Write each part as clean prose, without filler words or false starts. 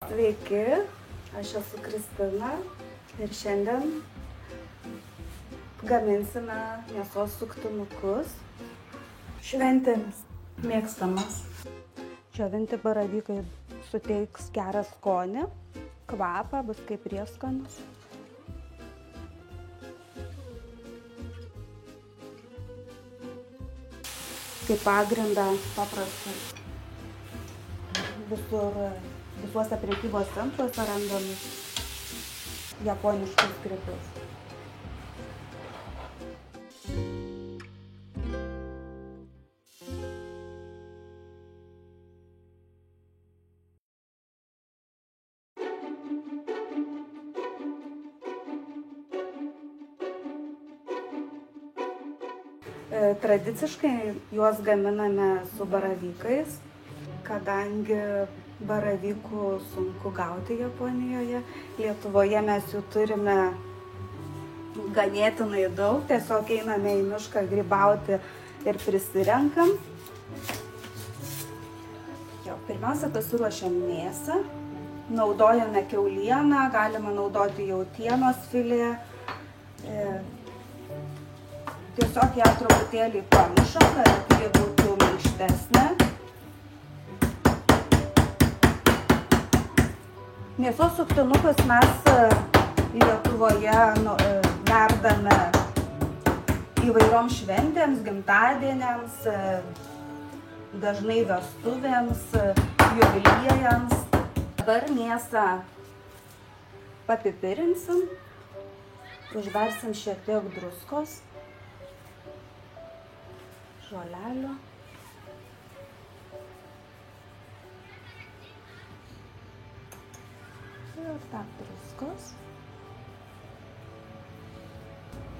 Sveiki, aš esu Kristina ir šiandien gaminsime mėsos suktinukus šventėmis mėgstamas. Džiovinti baravykai suteiks gerą skonį, kvapą, bus kaip prieskonis. Kaip pagrindą paprastus visuose prekybos centruose randamus japoniškus grybus. Tradiciškai juos gaminame su baravykais, kadangi baravykų sunku gauti Japonijoje. Lietuvoje mes jų turime ganėtinai daug, tiesiog einame į mišką grybauti ir prisirenkam. Pirmiausia, pasiruošiam mėsą, naudojame kiaulieną, galima naudoti jautienos filė. Tiesiog ją truputėlį pamušam, kad ji būtų minkštesnė. Mėsos suktinukus mes Lietuvoje verdame įvairioms šventėms, gimtadieniams, dažnai vestuvėms, jubiliejams. Dabar mėsą papipirinsim, užbersim šiek tiek druskos, žolelių. Ir dar druskos.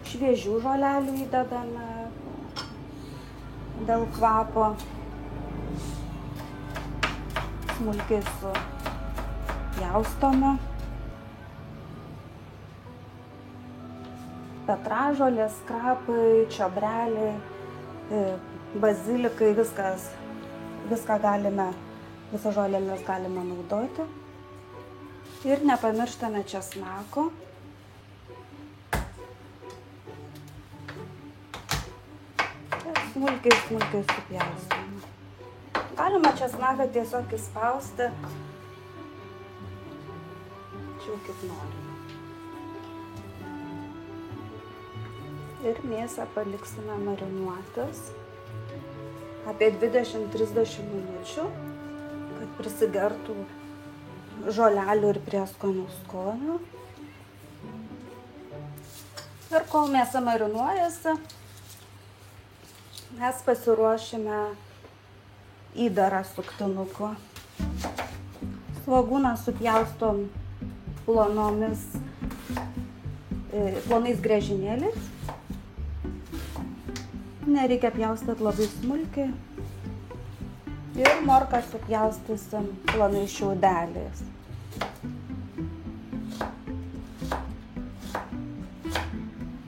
Šviežių žolelių įdedame dėl kvapo. Smulkiai supjaustome. Petražolės, krapai, čiobreliai, bazilikai, viską galime, visas žolėles galime naudoti. Ir nepamirštame česnako. Smulkiai supjaustome. Galima česnaką tiesiog įspausti, čia kaip norime. Ir mėsą paliksime marinuotis apie 20-30 minučių, kad prisigertų žolelių ir prieskonių skonių. Ir kol mėsa marinuojasi, mes pasiruošime įdarą suktinukų. Svogūną supjaustom plonais griežinėliais. Nereikia pjaustyti labai smulkiai. Ir morką supjaustysim plonais šiaudeliais.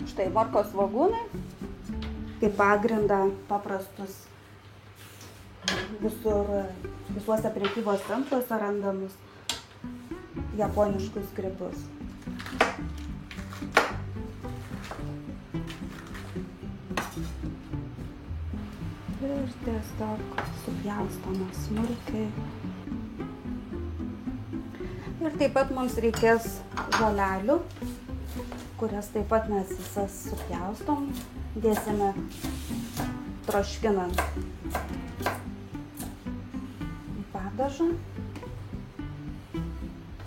Štai morkos svogūnai, kaip pagrindą paprastus visuose prekybos centruose randamus japoniškus grybus. Ir tiesiog supjaustome smulkiai. Ir taip pat mums reikės žolelių, kurias taip pat mes visas supjaustom. Dėsime troškinant į padažą.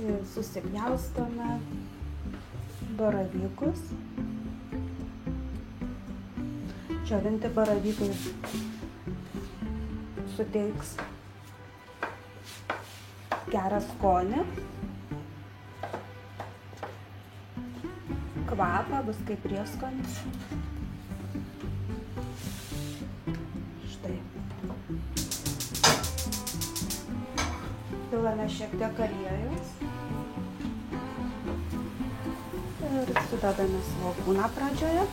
Ir susipjaustome baravykus. Džiovinti baravykai suteiks gerą skonį, kvapą, bus kaip prieskonis. Štai. Pilame šiek tiek aliejaus ir sudedame svogūną pradžioje.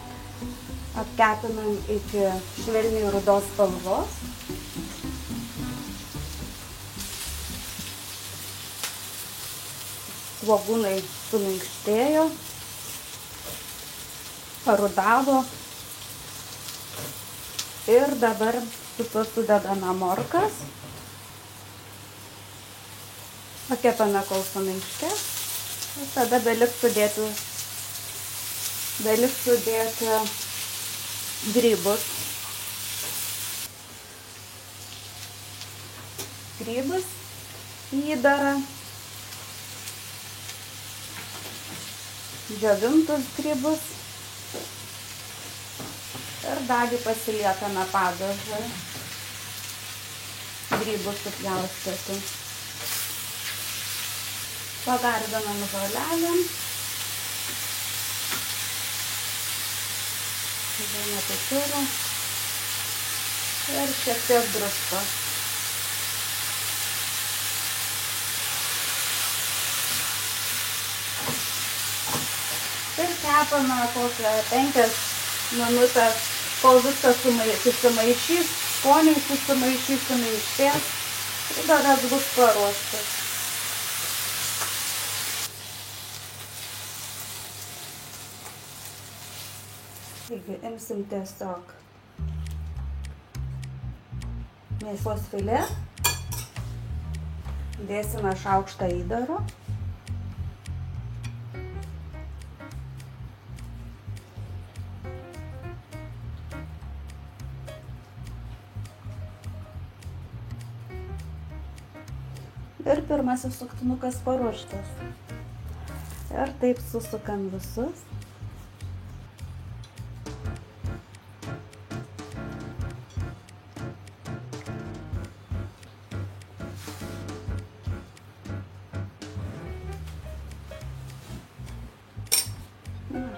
Apkepinam iki švelniai rudos spalvos. 2 svogūnai suminkštėjo, parudavo. Ir dabar sudedame morkas. Pakepame, kol suminkštės. Ir tada beliks sudėti grybus. Įdarą. Džiovintus grybus. Ir dalį pasiliekame padažui. Grybus supjaustyti. Pagardinam žolelėm. Įdėjome pipirų. Ir šiek tiek druskos. Ir kepame kokią 5 minutės, kol viskas susimaišys, skoniai susimaišys, suminkštės. Ir tada bus paruoštas. Taigi imsim tiesiog mėsos filė, dėsime šaukštą įdaro. Ir pirmasis suktinukas paruoštas. Ir taip susukam visus.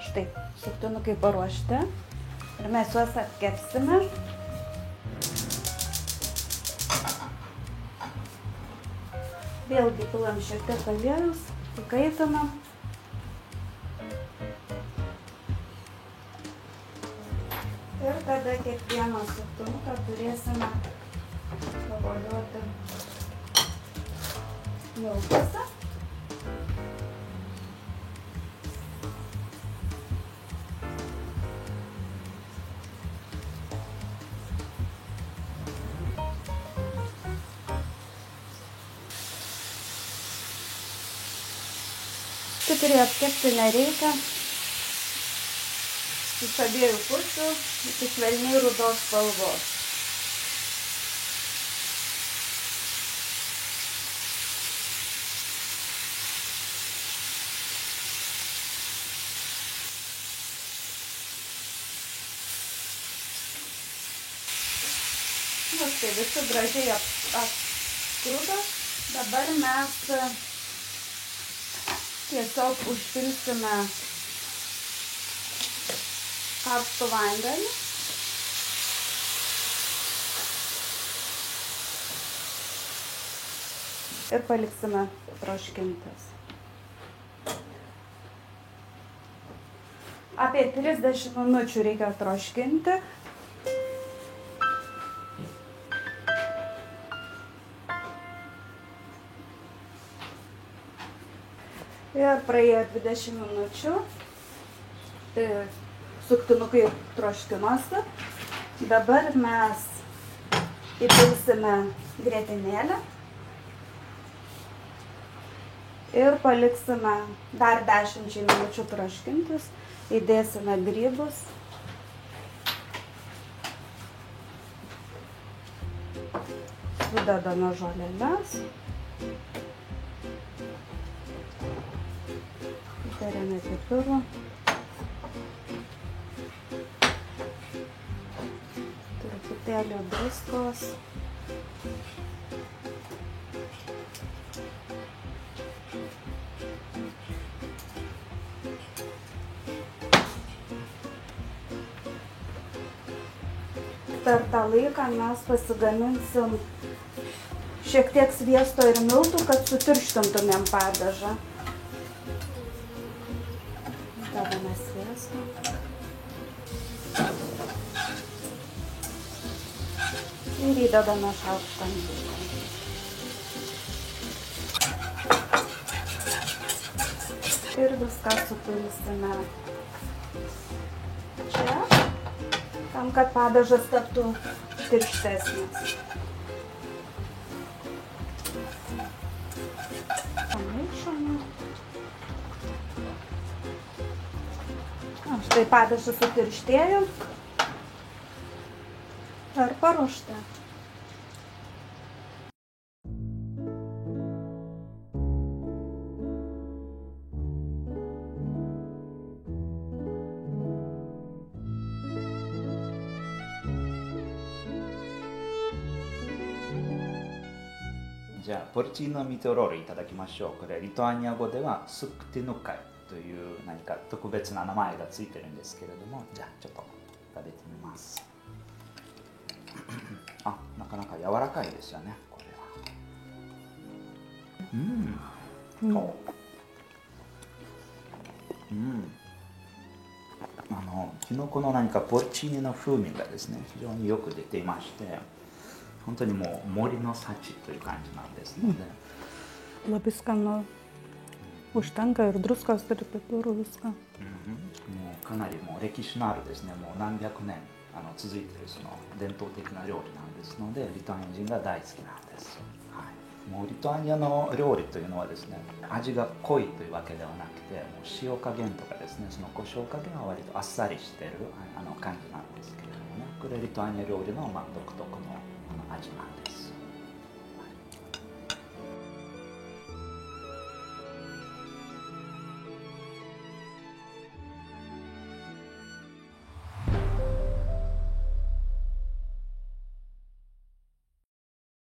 Štai, suktinukai paruošti. Ir mes juos apkepsime. Vėlgi pilam šiek tiek aliejus, įkaitinam. Ir tada kiekvieną suktinuką turėsime pavolioti miltuose. Stipriai apkepti nereikia. Iš abiejų pusių iki švelniai rudos spalvos. Tai visi gražiai apskrudo. Dabar mes tiesiog užpilsime karštų vandenį. Ir paliksime troškintis. Apie 30 minučių reikia troškinti. Ir praėjo 20 minučių, suktinukai troškinosi. Dabar mes įpilsime grietinėlę ir paliksime dar 10 minučių troškintis. Įdėsime grybus. Sudedame žoleles. Įtariame pipirų. Truputėlį druskos. Per tą laiką mes pasigaminsim šiek tiek sviesto ir miltų, kad sutirštintumėm padažą. Dedame sviesto. Ir įdedame šaukštą miltų. ir viską supilsime čia, tam, kad padažas taptų tirštesnis. Pamaišome. Štai padažas sutirštėjo ir paruošta.じゃあポルチーノミートロールいただきましょう。これリトアニア語ではスクティヌカイという何か特別な名前がついてるんですけれども、じゃあちょっと食べてみます。あ、なかなか柔らかいですよね、これは。きのこの何かポルチーニの風味がですね、非常によく出ていまして、本当にもう森の幸という感じなんですので。Labai skanu. Užtenka ir druskos, ir pipirų, viską. もうかなりもう歴史のあるですね、もう何百年続いているその伝統的な料理なんですので、リトアニア人が大好きなんです。はい、もうリトアニアの料理というのはですね、味が濃いというわけではなくて、もう塩加減とかですね、その胡椒加減は割とあっさりしている感じなんですけれどもね、これリトアニア料理の独特の味なんです。